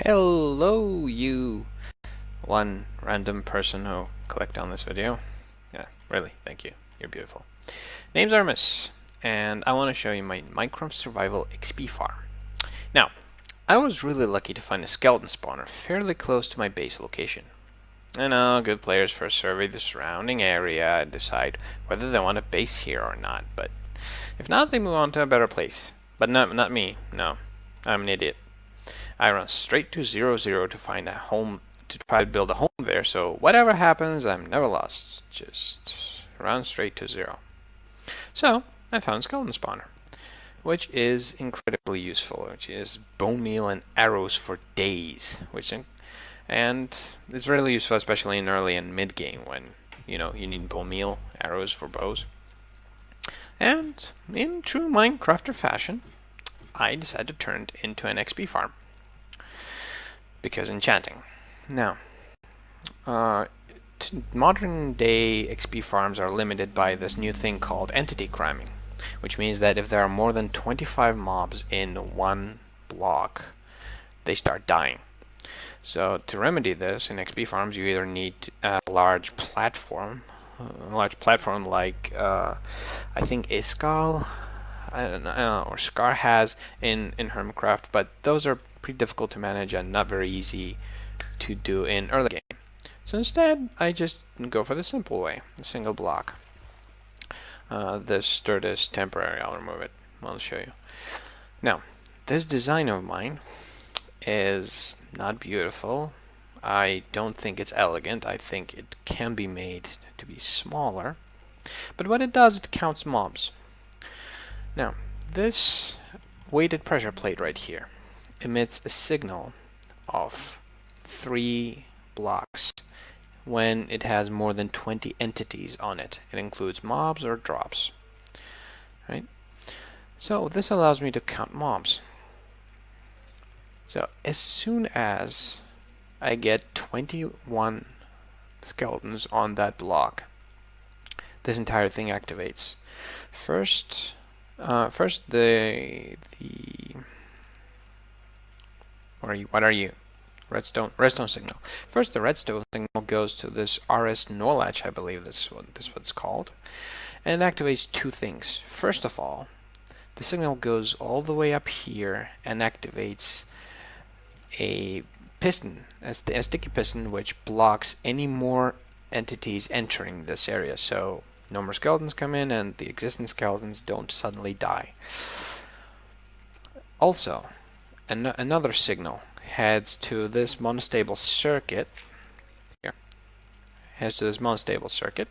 Hello, you one random person who clicked on this video. Yeah, really, thank you. You're beautiful. Name's Armis, and I want to show you my Minecraft Survival XP farm. Now, I was really lucky to find a skeleton spawner fairly close to my base location. I know, good players first survey the surrounding area and decide whether they want a base here or not, but if not, they move on to a better place. But not me, no. I'm an idiot. I run straight to 0, 0 to find a home, to try to build a home there, so whatever happens, I'm never lost. Just run straight to 0. So, I found skeleton spawner, which is incredibly useful, which is bone meal and arrows for days, and it's really useful, especially in early and mid game when you need bone meal, arrows for bows. And in true Minecrafter fashion, I decided to turn it into an XP farm. Because enchanting. Now, modern day XP farms are limited by this new thing called entity cramming, which means that if there are more than 25 mobs in one block, they start dying. So to remedy this in XP farms, you either need a large platform like I think Iskal, I don't know, or Scar has in Hermitcraft, but those are pretty difficult to manage and not very easy to do in early game. So instead, I just go for the simple way, a single block. This dirt is temporary, I'll remove it. I'll show you. Now, this design of mine is not beautiful. I don't think it's elegant. I think it can be made to be smaller. But what it does, it counts mobs. Now, this weighted pressure plate right here emits a signal of 3 blocks when it has more than 20 entities on it. It includes mobs or drops. Right? So this allows me to count mobs. So as soon as I get 21 skeletons on that block, this entire thing activates. First the what are you? Redstone signal. First, the redstone signal goes to this RS Norlatch, I believe this is what it's called, and activates 2 things. First of all, the signal goes all the way up here and activates a piston, a sticky piston, which blocks any more entities entering this area. So no more skeletons come in, and the existing skeletons don't suddenly die. Also, another signal heads to this monostable circuit. Here, heads to this monostable circuit,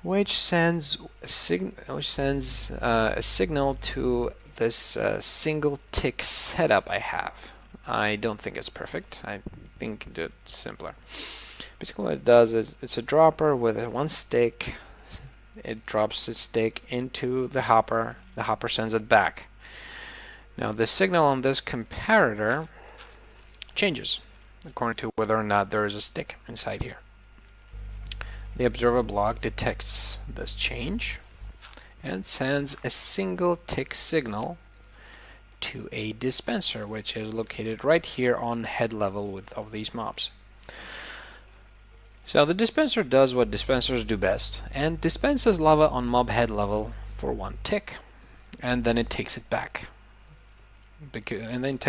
which sends a signal to this single tick setup I have. I don't think it's perfect. I think it's simpler. Basically, what it does is it's a dropper with one stick. It drops the stick into the hopper. The hopper sends it back. Now the signal on this comparator changes according to whether or not there is a stick inside here. The observer block detects this change and sends a single tick signal to a dispenser, which is located right here on head level of these mobs. So the dispenser does what dispensers do best and dispenses lava on mob head level for 1 tick, and then it takes it back. Because the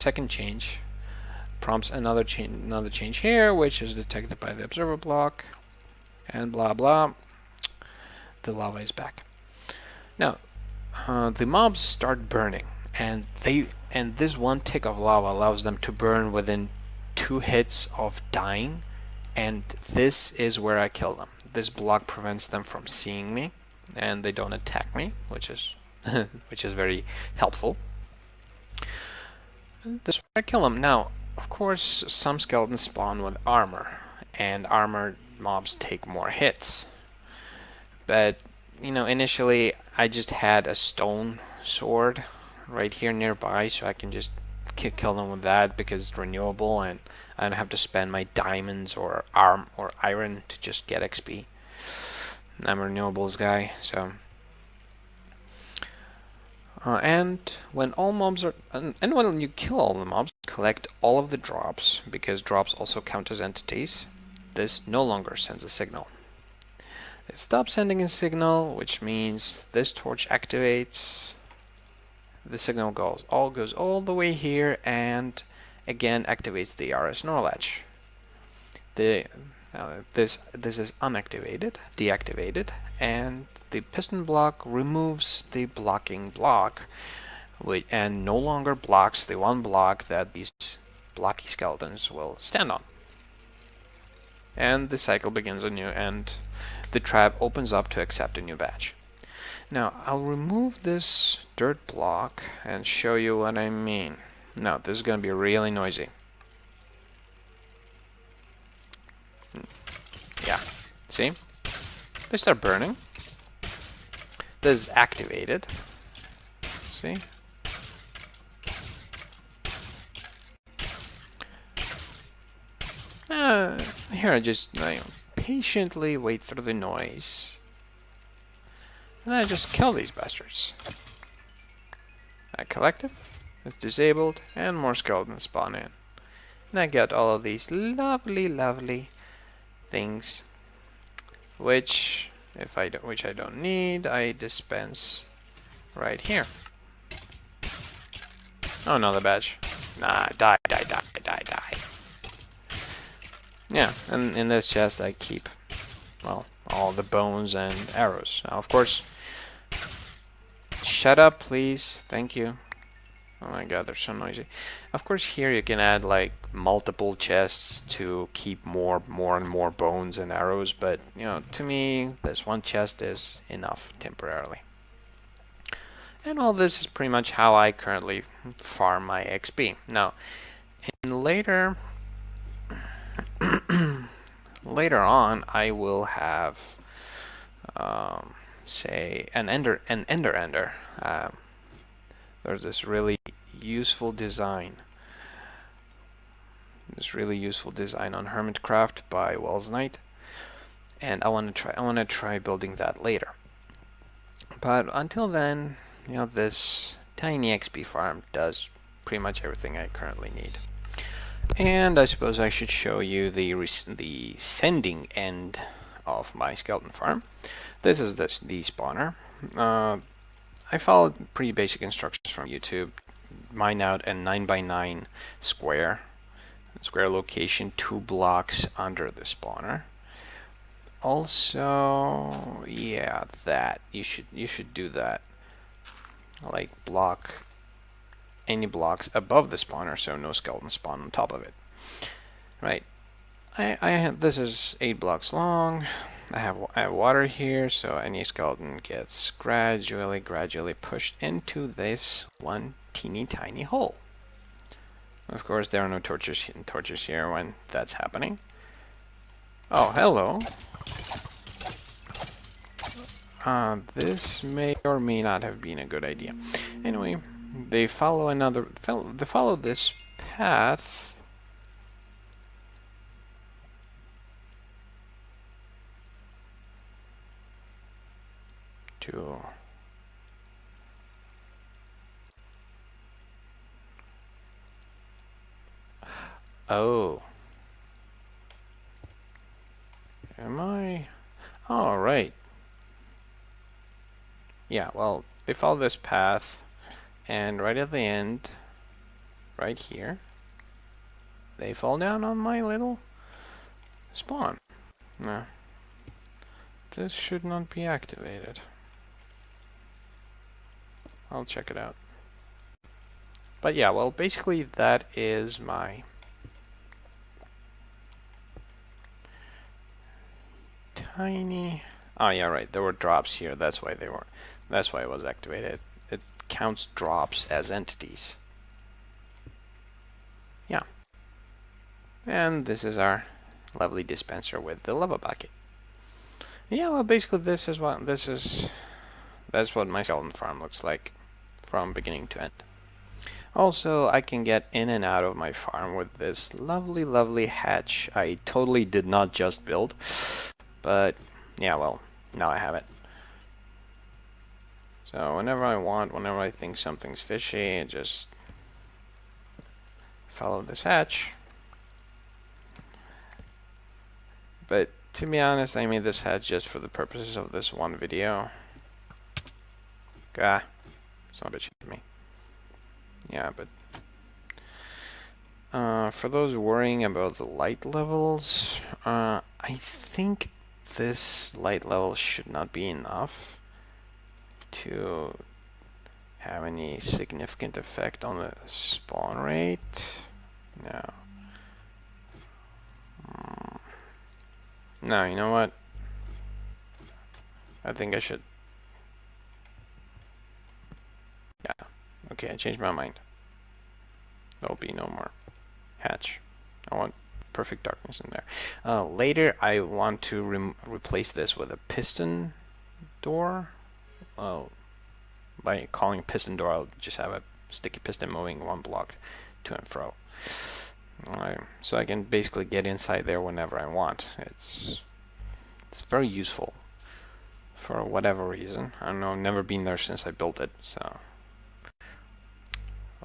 second change prompts another change here, which is detected by the observer block, and blah blah. The lava is back. Now, the mobs start burning, and this 1 tick of lava allows them to burn within 2 hits of dying, and this is where I kill them. This block prevents them from seeing me, and they don't attack me, which is very helpful. This is where I kill them. Now, of course, some skeletons spawn with armor, and armored mobs take more hits. But initially I just had a stone sword right here nearby, so I can just kill them with that because it's renewable, and I don't have to spend my diamonds or iron to just get XP. I'm a renewables guy, so And when all mobs are, and when you kill all the mobs, collect all of the drops, because drops also count as entities. This no longer sends a signal. It stops sending a signal, which means this torch activates. The signal goes all the way here, and again activates the RS NOR latch. This is deactivated, and the piston block removes the blocking block, and no longer blocks the one block that these blocky skeletons will stand on. And the cycle begins anew, and the trap opens up to accept a new batch. Now, I'll remove this dirt block and show you what I mean. Now, this is going to be really noisy. Yeah, see? They start burning. This is activated. See? Here I just patiently wait through the noise. And then I just kill these bastards. Collective is disabled, and more skeletons spawn in. And I get all of these lovely things, which I don't need, I dispense right here. Oh, another badge. Nah, die. Yeah, and in this chest I keep, well, all the bones and arrows. Now, of course, shut up, please. Thank you. Oh my god, they're so noisy. Of course, here you can add like multiple chests to keep more and more bones and arrows, but you know, to me, this one chest is enough temporarily. And all this is pretty much how I currently farm my XP. Now, in later on, I will have, say, an ender. There's this really useful design. on Hermitcraft by Wells Knight, and I want to try building that later. But until then, you know, this tiny XP farm does pretty much everything I currently need. And I suppose I should show you the sending end of my skeleton farm. This is the spawner. I followed pretty basic instructions from YouTube. Mine out a 9x9 square location 2 blocks under the spawner. Also, yeah, that you should do that. Like block any blocks above the spawner so no skeletons spawn on top of it. Right. This is 8 blocks long. I have water here, so any skeleton gets gradually pushed into this one teeny tiny hole. Of course, there are no torches here when that's happening. Oh, hello. This may or may not have been a good idea. Anyway, they follow this path. Oh. Am I? Oh, right. Yeah, well, they follow this path, and right at the end, right here, they fall down on my little spawn. No. This should not be activated. I'll check it out. But yeah, well, basically that is my tiny... Oh yeah, right, there were drops here, that's why it was activated. It counts drops as entities. Yeah. And this is our lovely dispenser with the lava bucket. Yeah, well, basically that's what my skeleton farm looks like from beginning to end. Also, I can get in and out of my farm with this lovely hatch I totally did not just build, but yeah, well, now I have it. So whenever I want, whenever I think something's fishy, I just follow this hatch. But to be honest, I made this hatch just for the purposes of this one video. Gah, son of a bitch hit me. Yeah, but for those worrying about the light levels, I think this light level should not be enough to have any significant effect on the spawn rate. No. No, you know what? I think I should. Yeah. Okay, I changed my mind. There'll be no more hatch. I want perfect darkness in there. Later, I want to replace this with a piston door. Well, by calling piston door, I'll just have a sticky piston moving one block to and fro. So I can basically get inside there whenever I want. It's very useful for whatever reason. I don't know, I've never been there since I built it, so.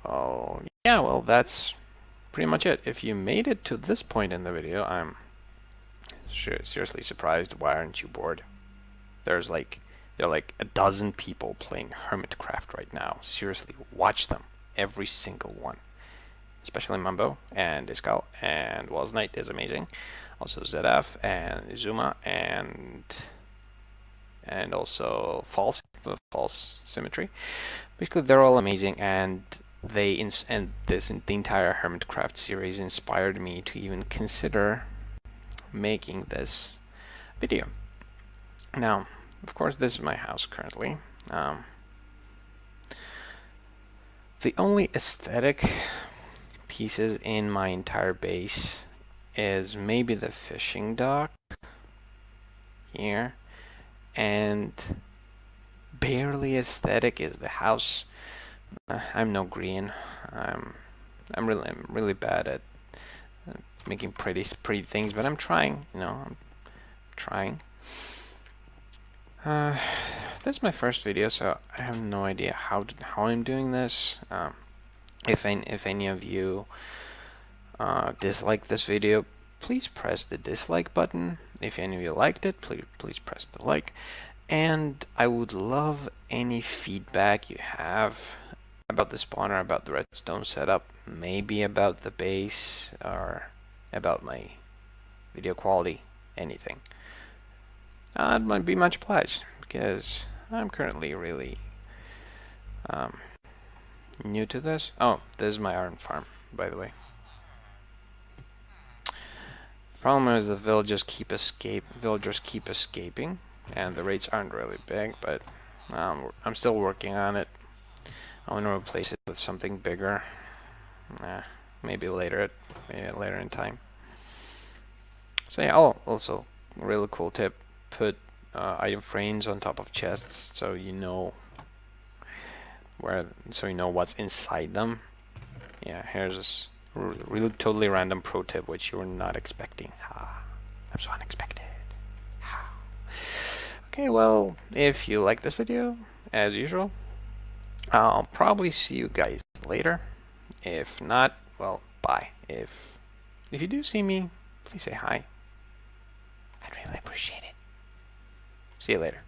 Oh, yeah, well, that's pretty much it. If you made it to this point in the video, I'm seriously surprised. Why aren't you bored? There are like a dozen people playing Hermitcraft right now. Seriously, watch them. Every single one. Especially Mambo and Iskal and Walls Knight is amazing. Also ZF and Zuma and also False Symmetry. Basically, they're all amazing, and the entire Hermitcraft series inspired me to even consider making this video. Now, of course, this is my house currently. The only aesthetic pieces in my entire base is maybe the fishing dock here, and barely aesthetic is the house. I'm no green. I'm really bad at making pretty things, but I'm trying. You know, I'm trying. This is my first video, so I have no idea how I'm doing this. If any of you dislike this video, please press the dislike button. If any of you liked it, please press the like. And I would love any feedback you have about the spawner, about the redstone setup, maybe about the base, or about my video quality, anything. It might be much obliged, because I'm currently really new to this. Oh, this is my iron farm, by the way. Problem is the villagers keep escaping, and the rates aren't really big, but I'm still working on it. I want to replace it with something bigger. Maybe later in time. So yeah, also really cool tip: put item frames on top of chests, so you know what's inside them. Yeah, here's this really totally random pro tip which you were not expecting. I'm so unexpected. Okay, well, if you like this video, as usual, I'll probably see you guys later. If not, well, bye. If you do see me, please say hi. I'd really appreciate it. See you later.